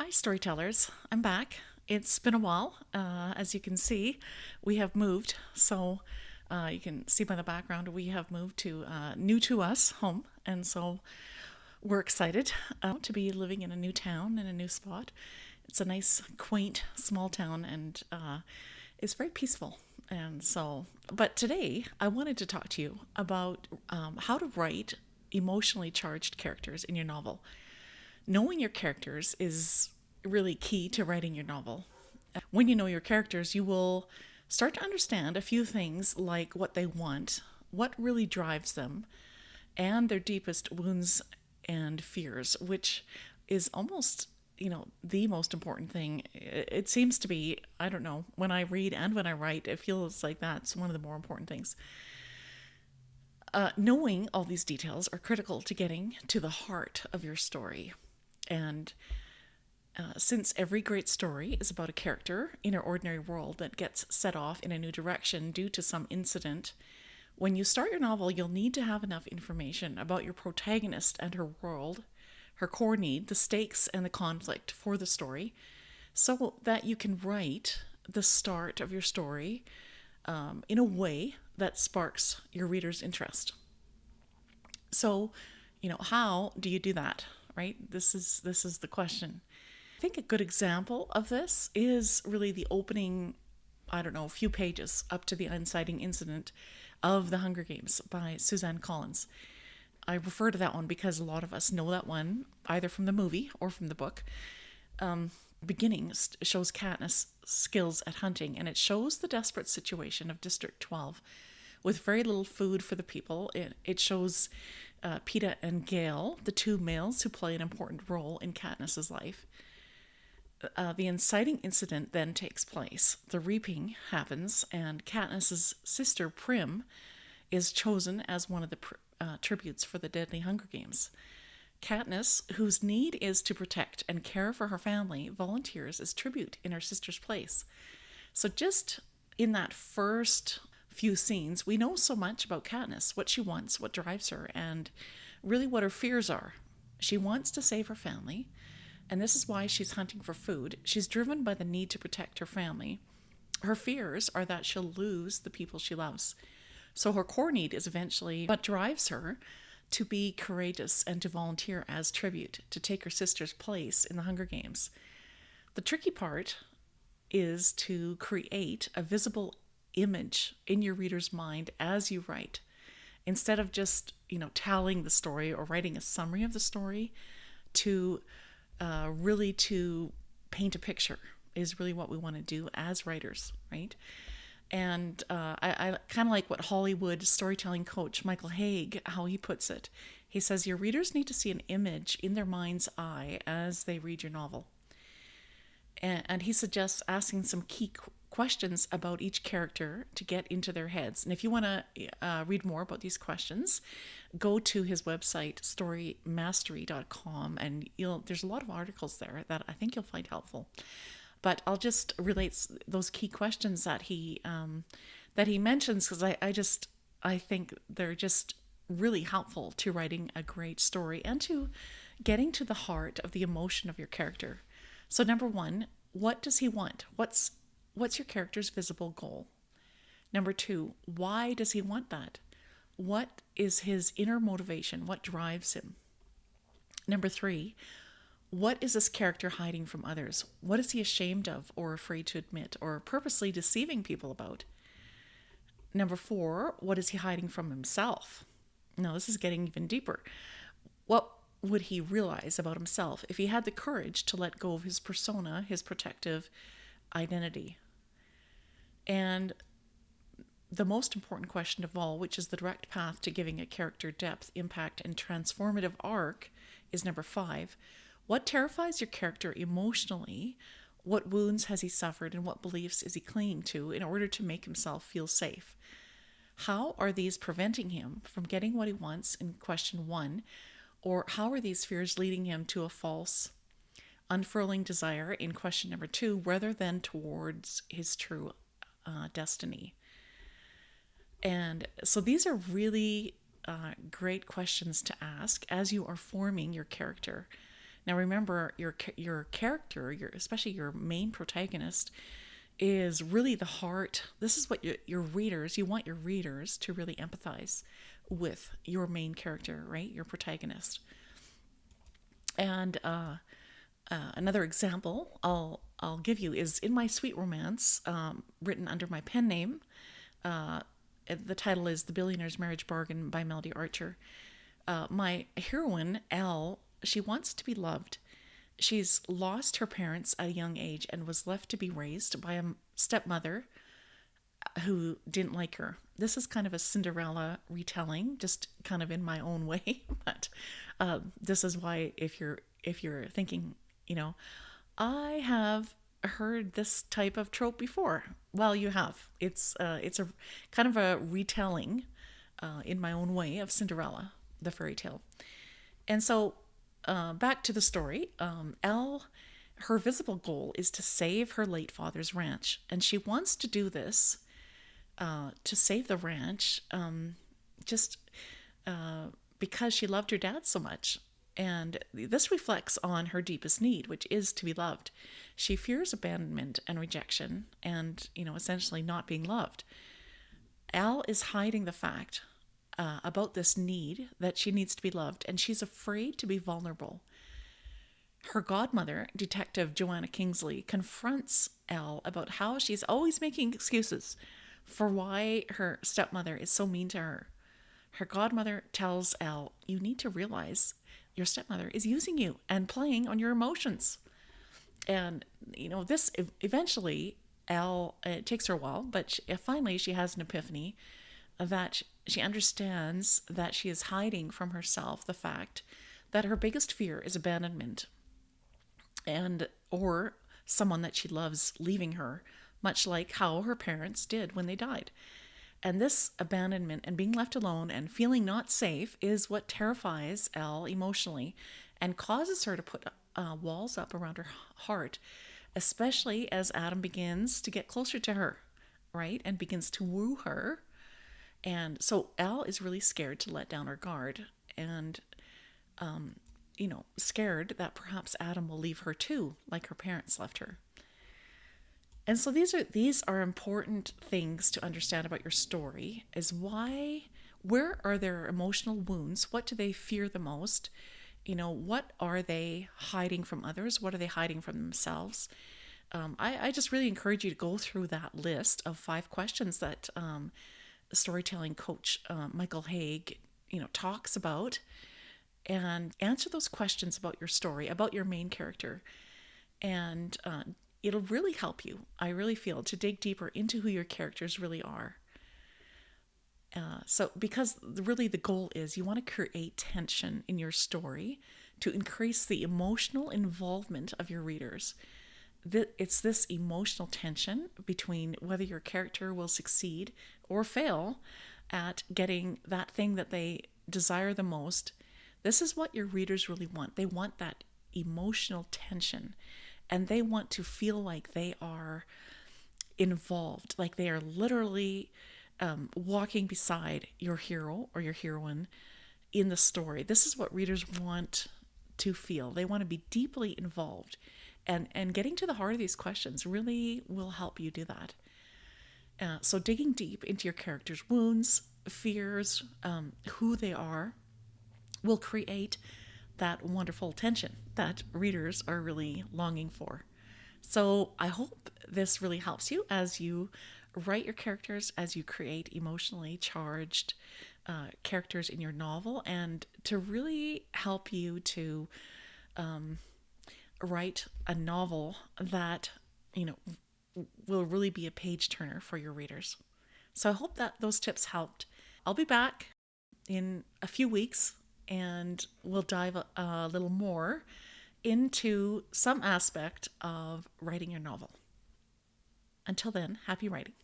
Hi, Storytellers. I'm back. It's been a while. As you can see, we have moved. So you can see by the background, we have moved to new to us home. And so we're excited to be living in a new town in a new spot. It's a nice, quaint, small town and it's very peaceful. And so, but today I wanted to talk to you about how to write emotionally charged characters in your novel. Knowing your characters is really key to writing your novel. When you know your characters, you will start to understand a few things like what they want, what really drives them, and their deepest wounds and fears, which is almost, the most important thing. It seems to be, I don't know, when I read and when I write, it feels like that's one of the more important things. Knowing all these details are critical to getting to the heart of your story. And since every great story is about a character in an ordinary world that gets set off in a new direction due to some incident, when you start your novel, you'll need to have enough information about your protagonist and her world, her core need, the stakes, and the conflict for the story, so that you can write the start of your story in a way that sparks your reader's interest. So, how do you do that? Right? This is the question. I think a good example of this is really the opening, I don't know, a few pages up to the inciting incident of The Hunger Games by Suzanne Collins. I refer to that one because a lot of us know that one either from the movie or from the book. Beginning shows Katniss' skills at hunting, and it shows the desperate situation of District 12 with very little food for the people. It shows Peeta and Gale, the two males who play an important role in Katniss's life. The inciting incident then takes place. The reaping happens, and Katniss's sister Prim is chosen as one of the tributes for the Deadly Hunger Games. Katniss, whose need is to protect and care for her family, volunteers as tribute in her sister's place. So just in that first few scenes, we know so much about Katniss, what she wants, what drives her, and really what her fears are. She wants to save her family, and this is why she's hunting for food. She's driven by the need to protect her family. Her fears are that she'll lose the people she loves. So her core need is eventually what drives her to be courageous and to volunteer as tribute, to take her sister's place in the Hunger Games. The tricky part is to create a visible image in your reader's mind as you write. Instead of just, telling the story or writing a summary of the story, to really to paint a picture is really what we want to do as writers, right? And I kind of like what Hollywood storytelling coach Michael Haig, how he puts it. He says, your readers need to see an image in their mind's eye as they read your novel. And he suggests asking some key questions about each character to get into their heads. And if you want to read more about these questions, go to his website, storymastery.com, and there's a lot of articles there that I think you'll find helpful. But I'll just relate those key questions that he mentions because I think they're just really helpful to writing a great story and to getting to the heart of the emotion of your character. So number one, what does he want? What's your character's visible goal? Number two, why does he want that? What is his inner motivation? What drives him? Number three, what is this character hiding from others? What is he ashamed of or afraid to admit or purposely deceiving people about? Number four, what is he hiding from himself? Now, this is getting even deeper. What would he realize about himself if he had the courage to let go of his persona, his protective identity? And the most important question of all, which is the direct path to giving a character depth, impact, and transformative arc, is number five. What terrifies your character emotionally? What wounds has he suffered and what beliefs is he clinging to in order to make himself feel safe? How are these preventing him from getting what he wants in question one? Or how are these fears leading him to a false, unfurling desire in question number two, rather than towards his true destiny? And so these are really great questions to ask as you are forming your character. Now remember, your character, especially your main protagonist, is really the heart. This is what you want your readers to really empathize with your main character, right? Your protagonist. And another example I'll give you is in my sweet romance, written under my pen name. The title is The Billionaire's Marriage Bargain by Melody Archer. My heroine, Elle, she wants to be loved. She's lost her parents at a young age and was left to be raised by a stepmother who didn't like her. This is kind of a Cinderella retelling, just kind of in my own way. But this is why, if you're thinking, I have heard this type of trope before. Well, you have. It's a kind of a retelling, in my own way, of Cinderella, the fairy tale. And so, back to the story. Elle, her visible goal is to save her late father's ranch, and she wants to do this to save the ranch, just because she loved her dad so much. And this reflects on her deepest need, which is to be loved. She fears abandonment and rejection and, essentially not being loved. Elle is hiding the fact about this need, that she needs to be loved, and she's afraid to be vulnerable. Her godmother, Detective Joanna Kingsley, confronts Elle about how she's always making excuses for why her stepmother is so mean to her. Her godmother tells Elle, you need to realize your stepmother is using you and playing on your emotions. And, this eventually, Elle, it takes her a while, but finally she has an epiphany that she understands that she is hiding from herself the fact that her biggest fear is abandonment, or someone that she loves leaving her, much like how her parents did when they died. And this abandonment and being left alone and feeling not safe is what terrifies Elle emotionally and causes her to put walls up around her heart, especially as Adam begins to get closer to her, right? And begins to woo her. And so Elle is really scared to let down her guard and, scared that perhaps Adam will leave her too, like her parents left her. And so these are important things to understand about your story, is where are their emotional wounds? What do they fear the most? What are they hiding from others? What are they hiding from themselves? I just really encourage you to go through that list of 5 questions that storytelling coach Michael Haig, talks about, and answer those questions about your story, about your main character. And it'll really help you, I really feel, to dig deeper into who your characters really are. Because really the goal is you want to create tension in your story to increase the emotional involvement of your readers. It's this emotional tension between whether your character will succeed or fail at getting that thing that they desire the most. This is what your readers really want. They want that emotional tension. And they want to feel like they are involved, like they are literally walking beside your hero or your heroine in the story. This is what readers want to feel. They want to be deeply involved. And getting to the heart of these questions really will help you do that. So digging deep into your characters' wounds, fears, who they are, will create that wonderful tension that readers are really longing for. So I hope this really helps you as you write your characters, as you create emotionally charged characters in your novel, and to really help you to write a novel that, will really be a page turner for your readers. So I hope that those tips helped. I'll be back in a few weeks and we'll dive a little more into some aspect of writing your novel. Until then, happy writing.